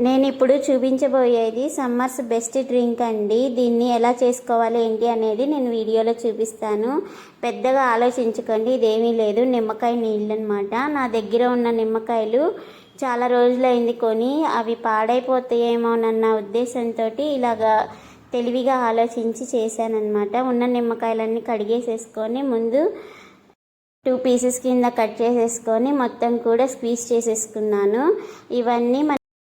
నేను ఇప్పుడు చూపించబోయేది summers best drink అండి. దీన్ని ఎలా చేసుకోవాలి ఏంటి అనేది నేను వీడియోలో చూపిస్తాను. పెద్దగా ఆలోచించుకోండి, ఇదేమీ లేదు, నిమ్మకాయ నీళ్ళు అనమాట. నా దగ్గర ఉన్న నిమ్మకాయలు చాలా రోజులైంది కొని, అవి పాడైపోతాయేమోనన్న ఉద్దేశంతో ఇలాగా తెలివిగా ఆలోచించి చేశానన్నమాట. ఉన్న నిమ్మకాయలన్నీ కడిగేసేసుకొని ముందు 2 పీసెస్ కింద కట్ చేసేసుకొని మొత్తం కూడా స్క్వీజ్ చేసేసుకున్నాను. ఇవన్నీ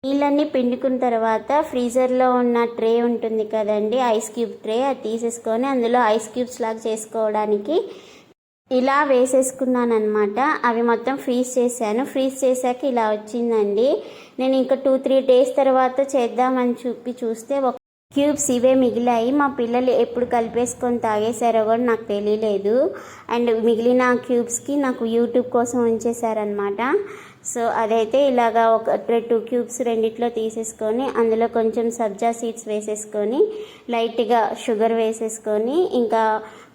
నీళ్ళన్నీ పిండుకున్న తర్వాత ఫ్రీజర్లో ఉన్న ట్రే ఉంటుంది కదండి, ఐస్ క్యూబ్ ట్రే, అది తీసేసుకొని అందులో ఐస్ క్యూబ్స్ లాగా చేసుకోవడానికి ఇలా వేసేసుకున్నాను అనమాట. అవి మొత్తం ఫ్రీజ్ చేశాను. ఫ్రీజ్ చేశాక ఇలా వచ్చిందండి. నేను ఇంకా 2-3 డేస్ తర్వాత చేద్దామని చూస్తే ఒక క్యూబ్స్ ఇవే మిగిలాయి. మా పిల్లలు ఎప్పుడు కలిపేసుకొని తాగేశారో కూడా నాకు తెలియలేదు. అండ్ మిగిలిన క్యూబ్స్కి నాకు యూట్యూబ్ కోసం ఉంచేశారనమాట. సో అదైతే ఇలాగా ఒక 2 క్యూబ్స్ రెండిట్లో తీసేసుకొని అందులో కొంచెం సబ్జా సీడ్స్ వేసేసుకొని లైట్గా షుగర్ వేసేసుకొని ఇంకా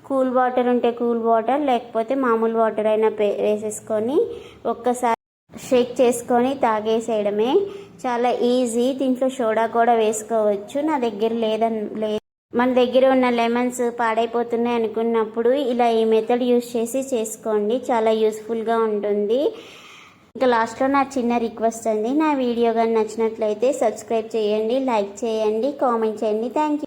కూల్ వాటర్ ఉంటే కూల్ వాటర్ లేకపోతే మామూలు వాటర్ అయినా వేసేసుకొని ఒక్కసారి షేక్ చేసుకొని తాగేసేయడమే. చాలా ఈజీ. దీంట్లో సోడా కూడా వేసుకోవచ్చు. నా దగ్గర లేదు. మన దగ్గర ఉన్న లెమన్స్ పాడైపోతున్నాయి అనుకున్నప్పుడు ఇలా ఈ మెథడ్ యూస్ చేసి చేసుకోండి, చాలా యూస్ఫుల్గా ఉంటుంది. ఇంకా లాస్ట్లో నా చిన్న రిక్వెస్ట్ అండి, నా వీడియో కానీ నచ్చినట్లయితే సబ్స్క్రైబ్ చేయండి, లైక్ చేయండి, కామెంట్ చేయండి. Thank you.